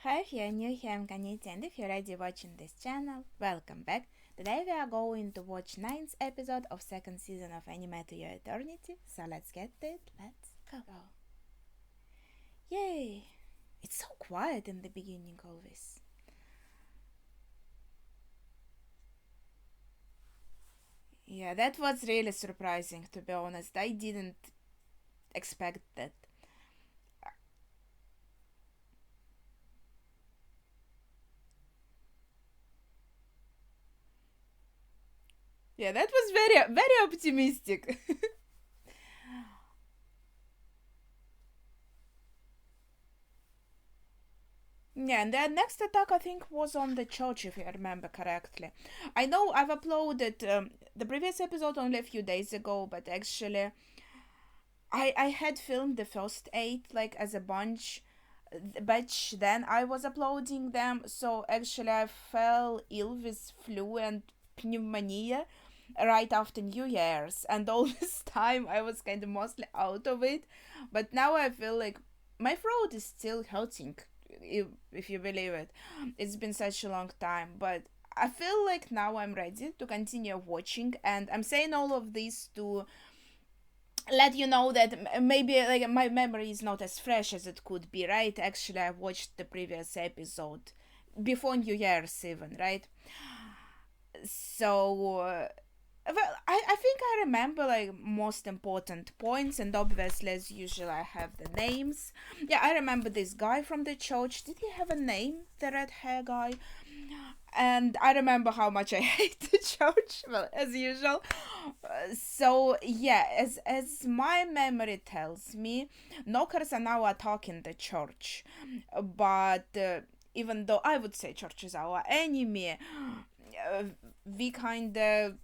Hi, if you're new here, I'm Kaniti, and if you're already watching this channel, welcome back. Today we are going to watch ninth episode of second season of Anime to Your Eternity, so let's get to it, let's go. Yay! It's so quiet in the beginning always. Yeah, that was really surprising, to be honest. I didn't expect that. Yeah, that was very optimistic. Yeah, and the next attack I think was on the church, if I remember correctly. I know I've uploaded the previous episode only a few days ago, but actually I had filmed the first eight like as a batch. Then I was uploading them, so actually I fell ill with flu and pneumonia right after New Year's, and all this time I was kind of mostly out of it, but now I feel like my throat is still hurting, if you believe it. It's been such a long time, but I feel like now I'm ready to continue watching, and I'm saying all of this to let you know that maybe like my memory is not as fresh as it could be, right? Actually, I watched the previous episode before New Year's even, right? So well, I think I remember like most important points, and obviously as usual I have the names. Yeah, I remember this guy from the church. Did he have a name, the red hair guy? And I remember how much I hate the church, well, as usual. So yeah, as my memory tells me, knockers are now attacking the church, but even though I would say church is our enemy, we kind of,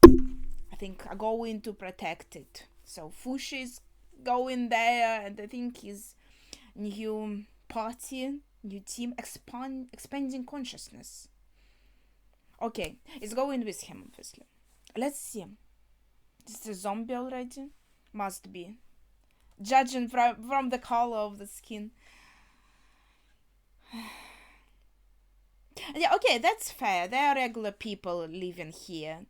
I think, are going to protect it. So Fushi is going there, and I think his new party, new team, expanding consciousness. Okay, it's going with him, obviously. Let's see. This is a zombie already? Must be. Judging from the color of the skin. Yeah, okay, that's fair. They are regular people living here.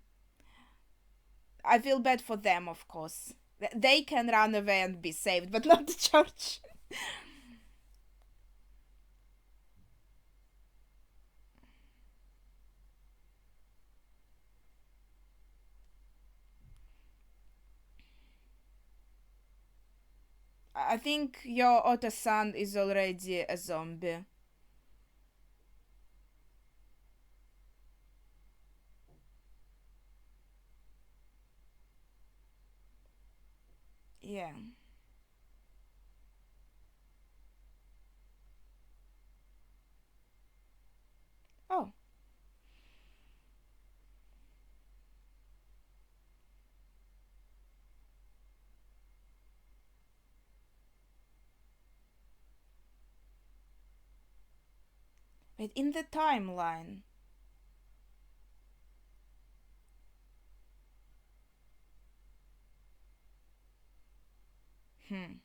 I feel bad for them, of course. They can run away and be saved, but not the church. I think your Otasan is already a zombie. Yeah. Oh, wait, in the timeline. Hmm.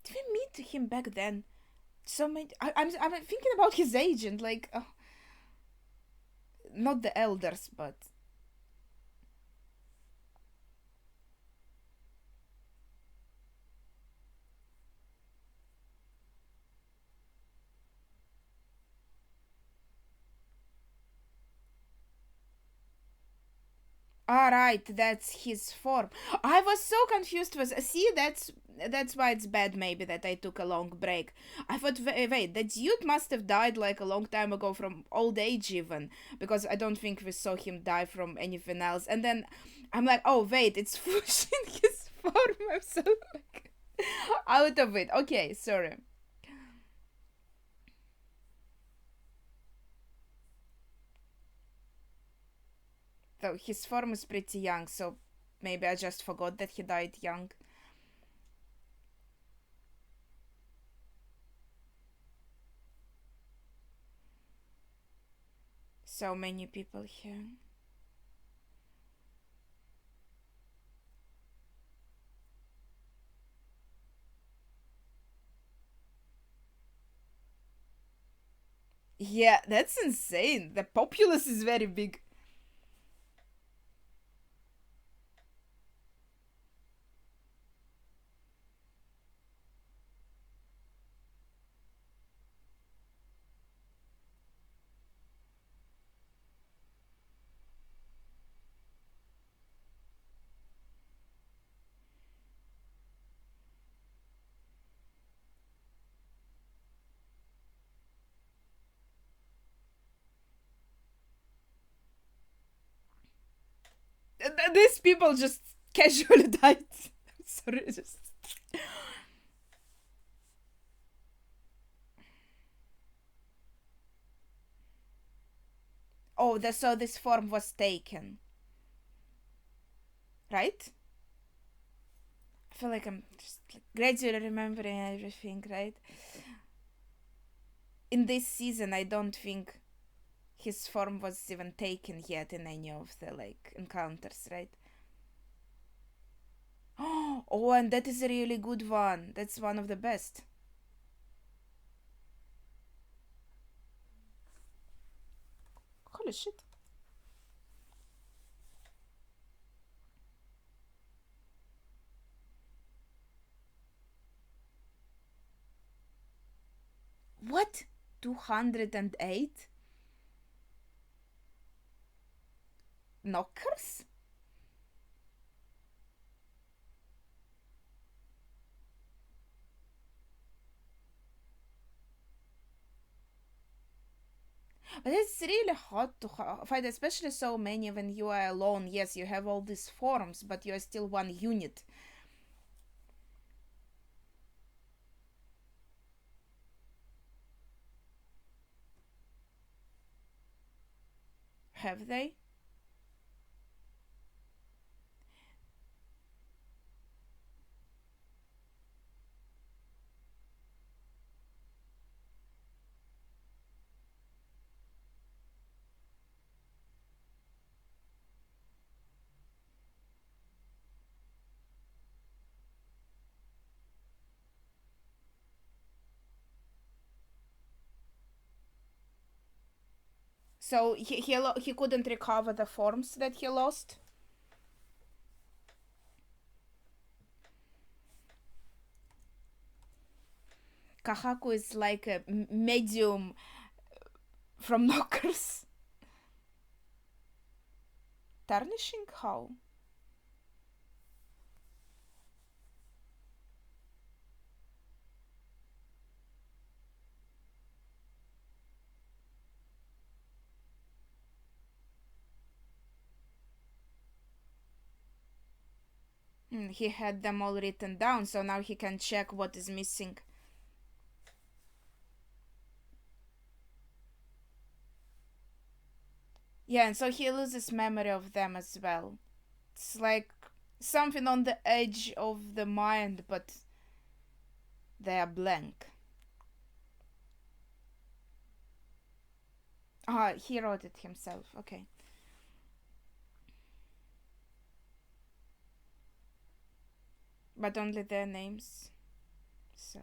Did we meet him back then? So many. I'm thinking about his agent, like, not the elders, but right, that's his form. I was so confused with. See, that's why it's bad. Maybe that I took a long break. I thought, wait, that dude must have died like a long time ago from old age, even because I don't think we saw him die from anything else. And then I'm like, oh wait, it's Fush in his form. I'm so like out of it. Okay, sorry. Though his form is pretty young, so maybe I just forgot that he died young. So many people here. Yeah, that's insane. The populace is very big. These people just casually died. Sorry, just. Oh, so this form was taken, right? I feel like I'm just like, gradually remembering everything, right? In this season, I don't think his form was even taken yet in any of the like encounters, right? Oh, and that is a really good one. That's one of the best. Holy shit. What? 208 knockers? But it's really hard to fight, especially so many when you are alone. Yes, you have all these forms, but you are still one unit. Have they? So he couldn't recover the forms that he lost. Kahaku is like a medium from knockers. Tarnishing? How? He had them all written down, so now he can check what is missing. Yeah, and so he loses memory of them as well. It's like something on the edge of the mind, but they are blank. Ah, he wrote it himself. Okay. But only their names. So.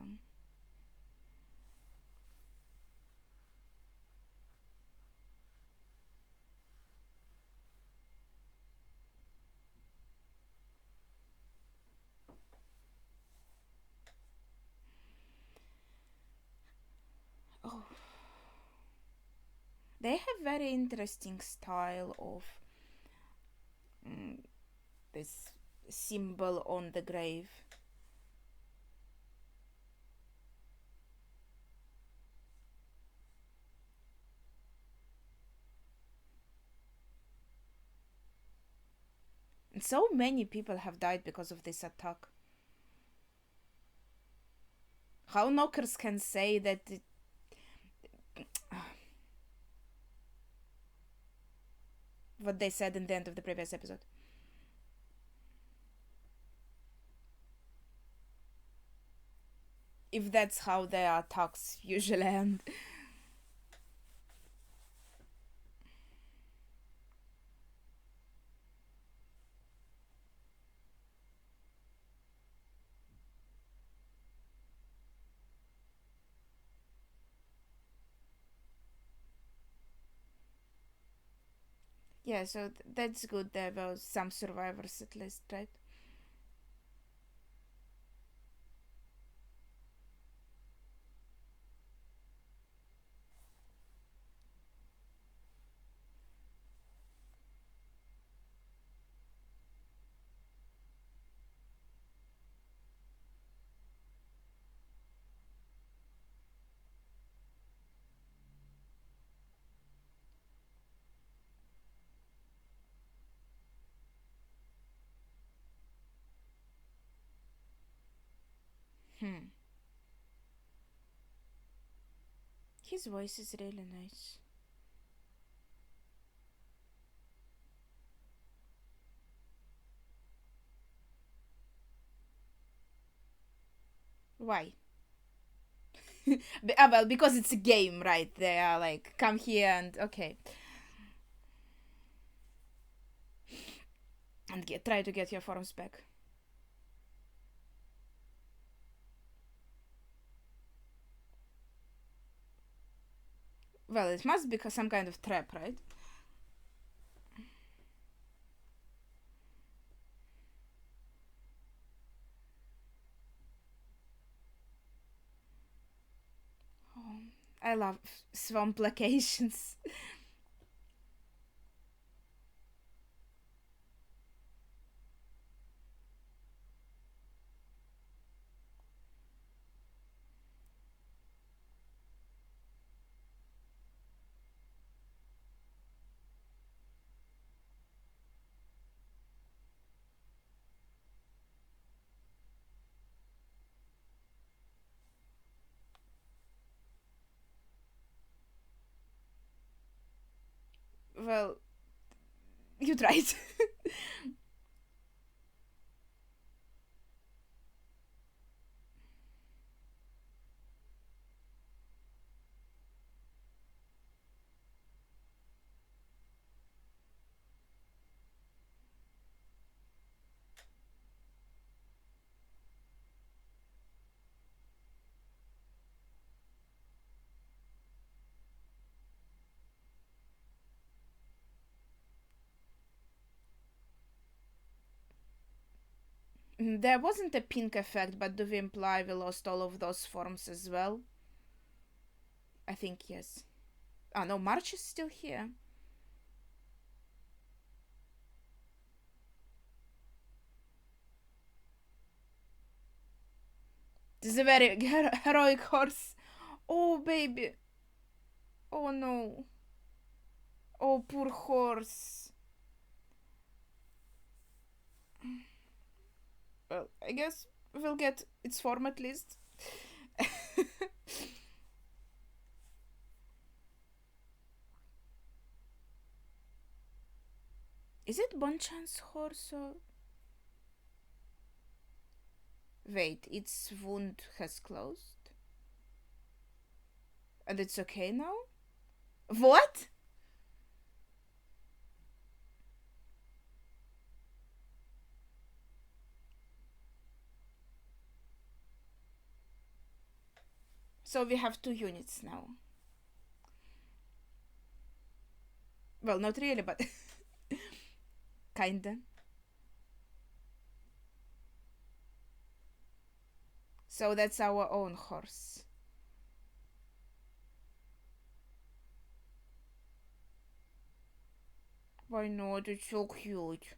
Oh. They have very interesting style of mm, this symbol on the grave. And so many people have died because of this attack. How knockers can say that what they said in the end of the previous episode? If that's how their attacks usually end. Yeah, so that's good. There were some survivors at least, right? Hmm. His voice is really nice. Why? Well, because it's a game, right? They are like, come here and okay, and try to get your forms back. Well, it must be some kind of trap, right? Oh, I love swamp locations. Well, you tried. There wasn't a pink effect, but do we imply we lost all of those forms as well? I think yes. Oh no, March is still here. This is a very heroic horse. Oh baby. Oh no. Oh poor horse. Well, I guess we'll get its form at least. Is it Bonchan's horse or... Wait, its wound has closed? And it's okay now? What? So we have two units now. Well, not really, but kinda. So that's our own horse. Why not? It's so cute.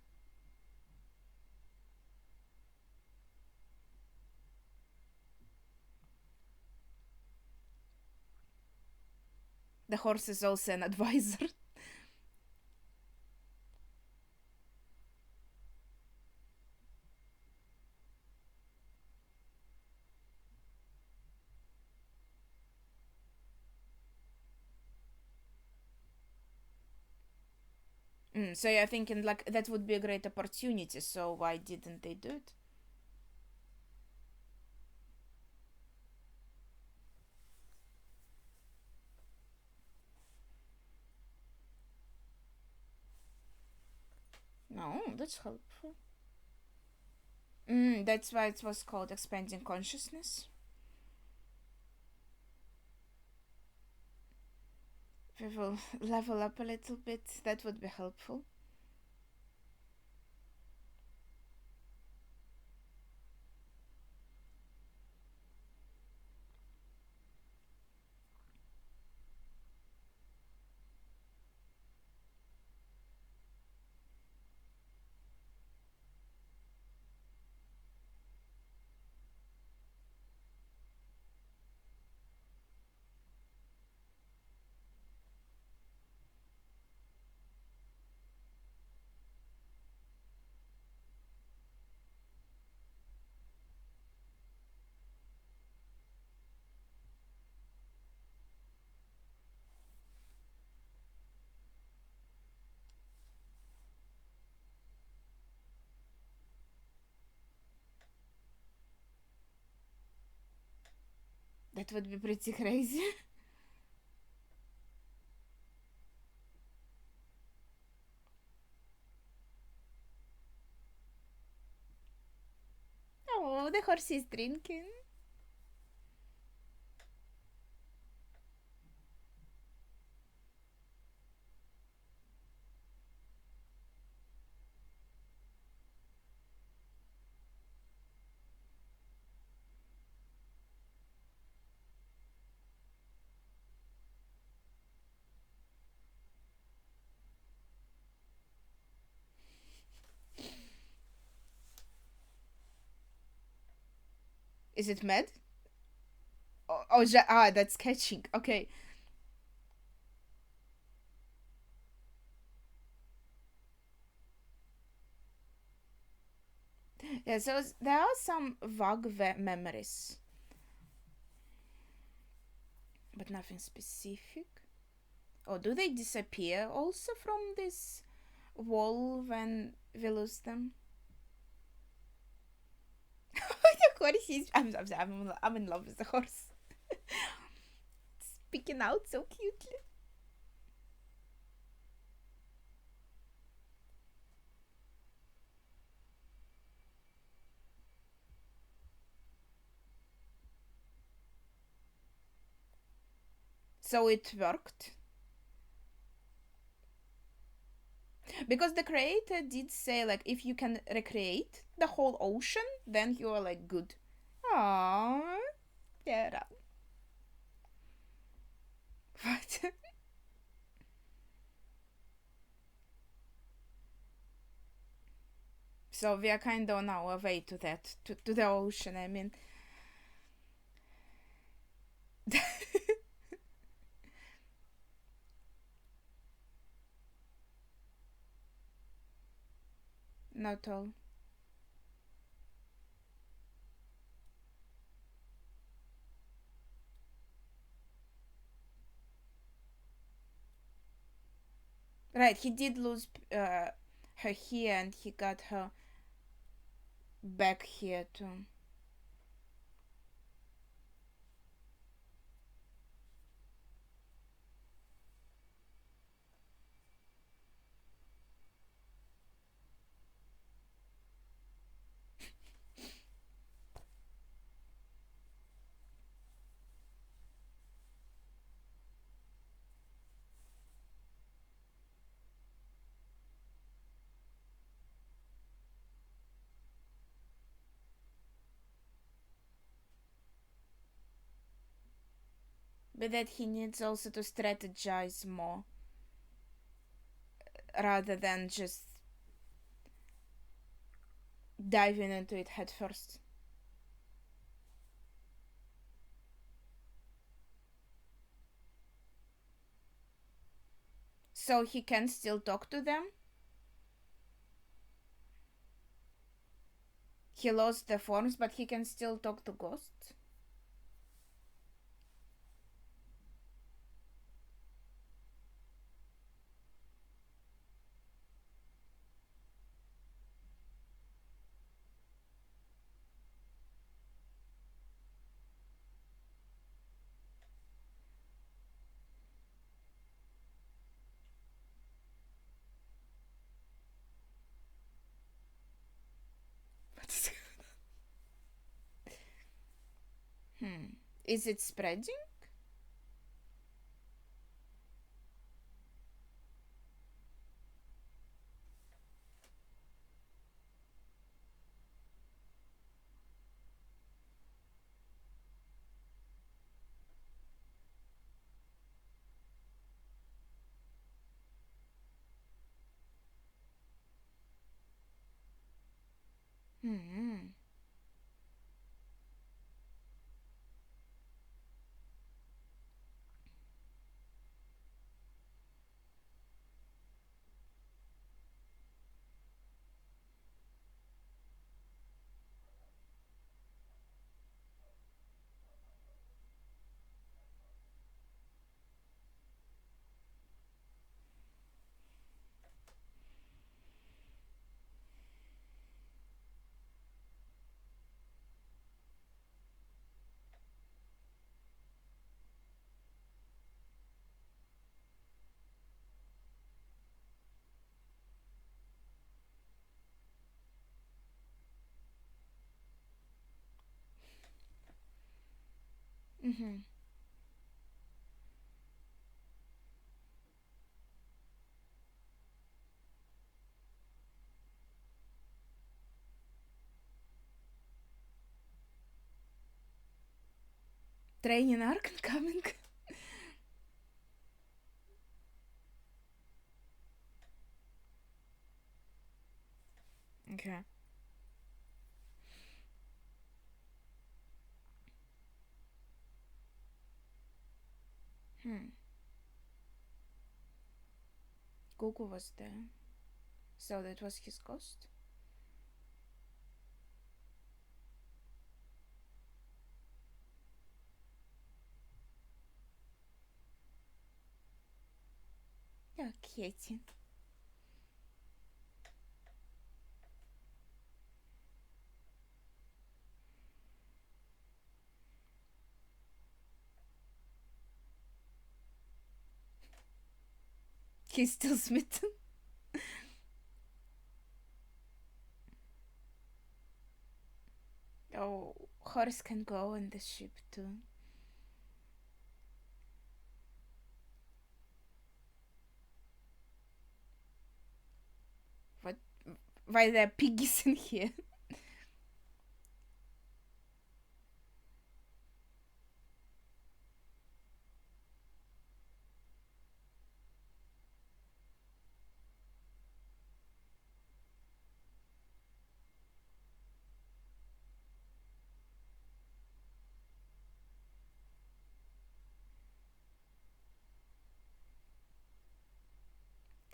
The horse is also an advisor. So you're thinking like that would be a great opportunity, so why didn't they do it? No, that's helpful. That's why it was called expanding consciousness. We will level up a little bit. That would be helpful. That would be pretty crazy. Oh, the horse is drinking. Is it mad? That's catching. Okay. Yeah, so there are some vague memories, but nothing specific. Or do they disappear also from this wall when we lose them? The horse is. I'm in love with the horse. Speaking out so cutely. So it worked. Because the creator did say, like, if you can recreate the whole ocean, then you are, like, good. Aww. Yeah. What? So we are kind of on our way to that, to the ocean, I mean. Not all. Right, he did lose her here and he got her back here too. But that he needs also to strategize more rather than just diving into it head first. So he can still talk to them. He lost the forms, but he can still talk to ghosts. Hmm. Is it spreading? Mm-hmm. Training arc coming. Okay. Hmm. Goku was there. So that was his ghost? Yeah, Katie. He's still smitten. Oh, horse can go on the ship too. What? Why there are piggies in here?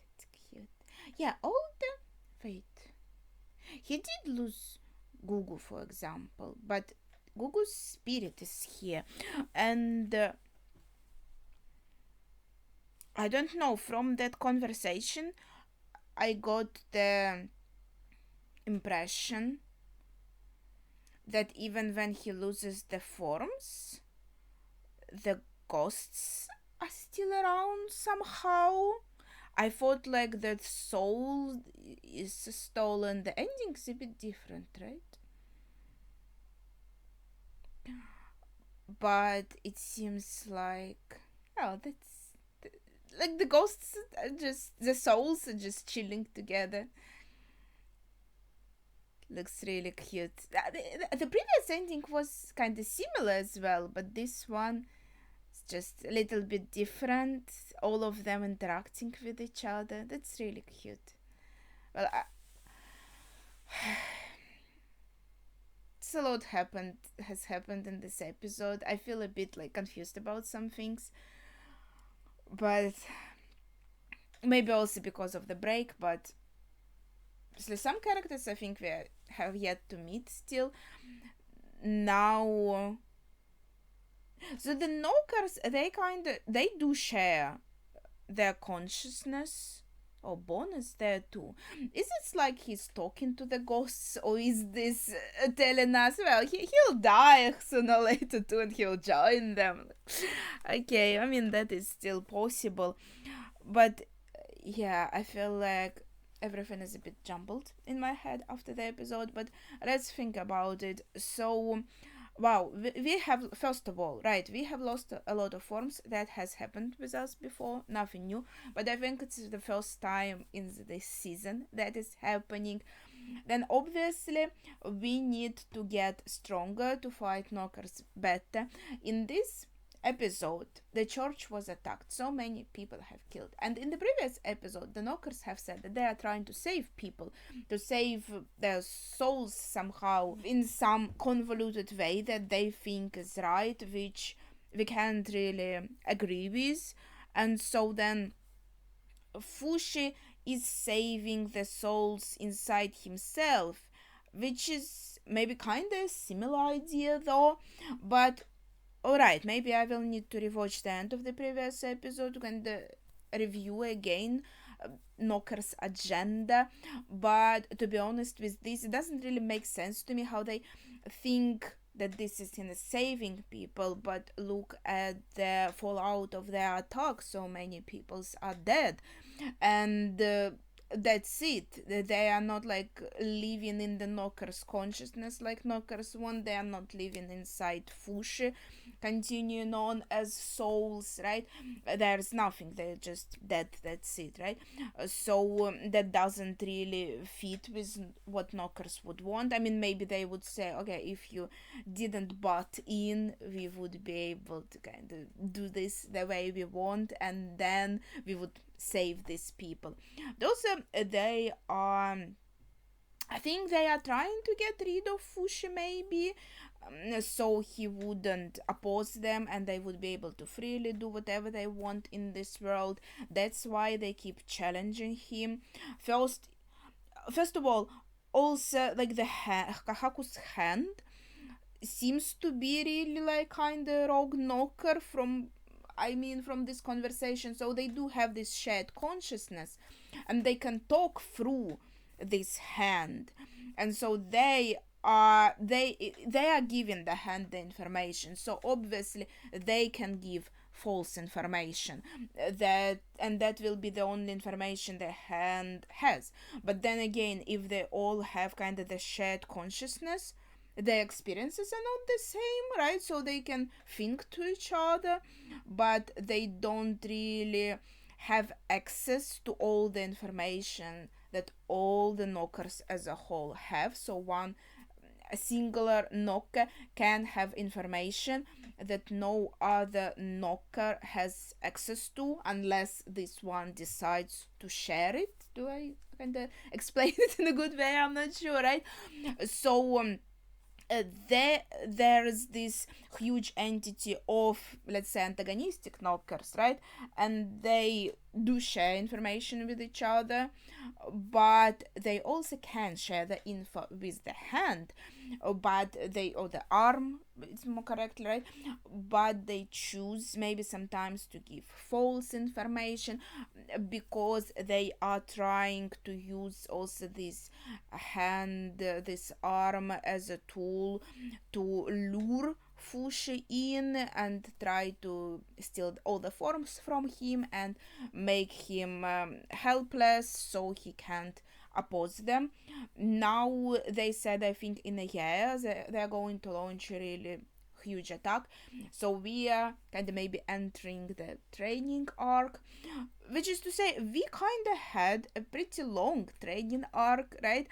That's cute. Yeah, all the. Wait. He did lose Gugu, for example, but Gugu's spirit is here. And I don't know, from that conversation, I got the impression that even when he loses the forms, the ghosts are still around somehow. I thought like that soul is stolen. The ending's a bit different, right? But it seems like, oh, that's like the ghosts are just, the souls are just chilling together. Looks really cute. The previous ending was kind of similar as well, but this one is just a little bit different. All of them interacting with each other. That's really cute. Well, it's a lot happened has happened in this episode. I feel a bit like confused about some things, but maybe also because of the break. But some characters I think we have yet to meet still. Now, so the Knockers, they do share their consciousness. Oh, Bon is there too. Is it like he's talking to the ghosts, or is this telling us, well, he'll die sooner or later too, and he'll join them? Okay, I mean, that is still possible. But yeah, I feel like everything is a bit jumbled in my head after the episode, but let's think about it. So, wow, we have, first of all, right, we have lost a lot of forms. That has happened with us before, nothing new, but I think it's the first time in this season that is happening. Then obviously we need to get stronger to fight knockers better. In this episode, the church was attacked. So many people have killed. And in the previous episode, the knockers have said that they are trying to save people, to save their souls somehow in some convoluted way that they think is right, which we can't really agree with. And so then Fushi is saving the souls inside himself, which is maybe kind of similar idea though. But alright, maybe I will need to rewatch the end of the previous episode and review again Knocker's agenda. But to be honest with this, it doesn't really make sense to me how they think that this is in saving people, but look at the fallout of their attack. So many people are dead, and that's it. They are not like living in the knockers consciousness like knockers want. They are not living inside Fushi, continuing on as souls, right? There's nothing. They're just dead. That's it, right? So that doesn't really fit with what knockers would want. I mean, maybe they would say, okay, if you didn't butt in, we would be able to kind of do this the way we want, and then we would save these people. Those they are, I think they are trying to get rid of Fushi, maybe, so he wouldn't oppose them and they would be able to freely do whatever they want in this world. That's why they keep challenging him. First of all, also like the Kahaku's hand seems to be really like kind of rogue knocker from, I mean, from this conversation. So they do have this shared consciousness and they can talk through this hand, and so they are giving the hand the information. So obviously they can give false information, that will be the only information the hand has. But then again, if they all have kind of the shared consciousness, their experiences are not the same, right? So they can think to each other, but they don't really have access to all the information that all the knockers as a whole have. So a singular knocker can have information that no other knocker has access to unless this one decides to share it. Do I kind of explain it in a good way? I'm not sure, right? So there's this huge entity of, let's say, antagonistic knockers, right? And they do share information with each other, but they also can share the info with the hand, but they, or the arm, it's more correctly, right? But they choose maybe sometimes to give false information because they are trying to use also this hand, this arm as a tool to lure Fushi in and try to steal all the forms from him and make him helpless so he can't oppose them. Now they said, I think in a year they're going to launch a really huge attack, so we are kind of maybe entering the training arc, which is to say we kind of had a pretty long training arc, right?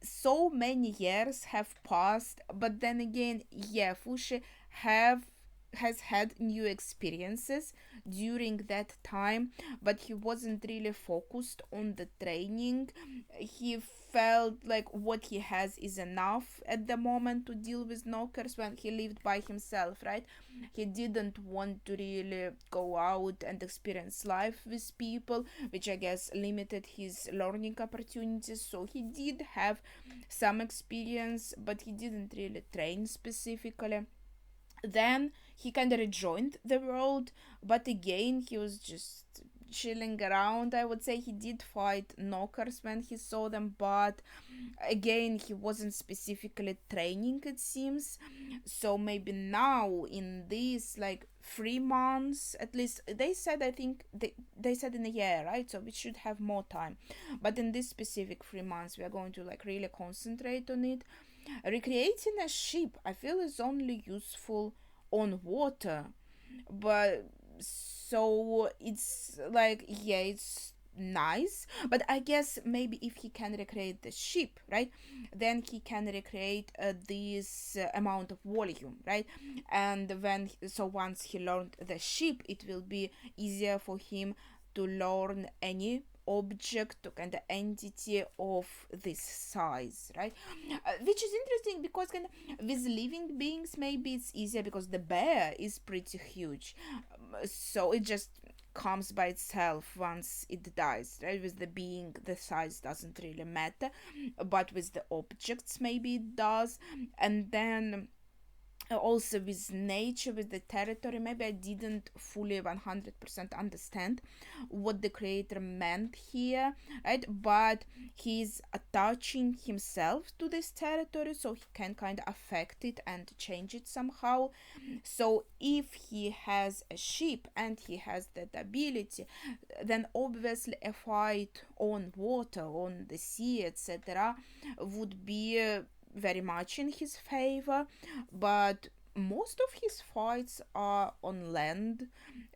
So many years have passed, but then again, yeah, Fushi has had new experiences during that time, but he wasn't really focused on the training. He felt like what he has is enough at the moment to deal with knockers when he lived by himself, right? He didn't want to really go out and experience life with people, which I guess limited his learning opportunities. So he did have some experience, but he didn't really train specifically. Then he kind of rejoined the world, but again he was just chilling around. I would say he did fight knockers when he saw them, but again he wasn't specifically training, it seems. So maybe now in these like 3 months, at least they said, I think they said in a year, right? So we should have more time, but in this specific 3 months we are going to like really concentrate on it. Recreating a ship, I feel, is only useful on water, but so it's like, yeah, it's nice, but I guess maybe if he can recreate the ship, right, then he can recreate this amount of volume, right? And once he learned the ship, it will be easier for him to learn any object or kind of entity of this size, right? Which is interesting because kind of with living beings maybe it's easier because the bear is pretty huge, so it just comes by itself once it dies, right? With the being, the size doesn't really matter, but with the objects maybe it does. And then also with nature, with the territory. Maybe I didn't fully 100% understand what the creator meant here, right? But he's attaching himself to this territory so he can kind of affect it and change it somehow. So if he has a ship and he has that ability, then obviously a fight on water, on the sea, etc., would be very much in his favor. But most of his fights are on land,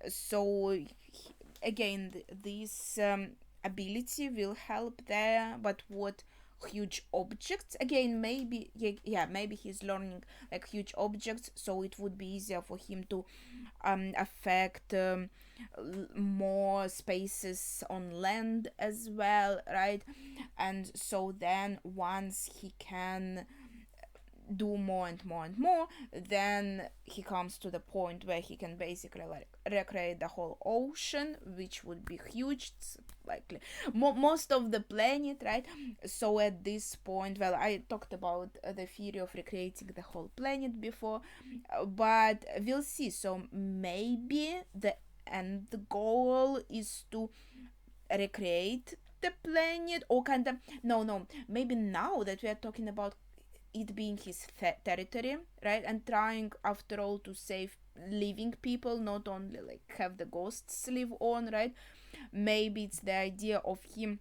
so again, this ability will help there. But what huge objects, again, maybe, yeah, maybe he's learning like huge objects, so it would be easier for him to affect more spaces on land as well, right? And so then once he can do more and more and more, then he comes to the point where he can basically like recreate the whole ocean, which would be huge. It's likely most of the planet, right? So at this point, well, I talked about the theory of recreating the whole planet before, but we'll see. So maybe the end goal is to recreate the planet, or kind of, no, maybe now that we are talking about it being his territory, right? And trying, after all, to save living people, not only like have the ghosts live on, right? Maybe it's the idea of him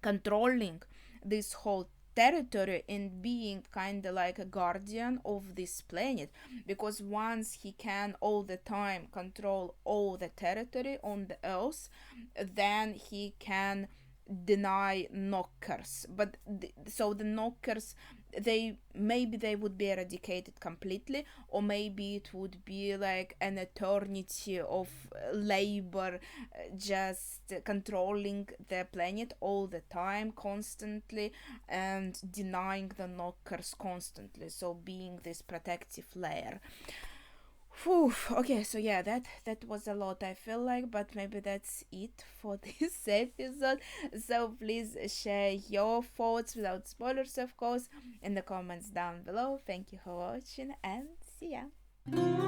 controlling this whole territory and being kind of like a guardian of this planet, because once he can all the time control all the territory on the earth, then he can deny knockers. But so the knockers, they maybe they would be eradicated completely, or maybe it would be like an eternity of labor, just controlling the planet all the time constantly and denying the knockers constantly, so being this protective layer. Whew. Okay, so yeah, that was a lot, I feel like, but maybe that's it for this episode. So please share your thoughts without spoilers, of course, in the comments down below. Thank you for watching and see ya.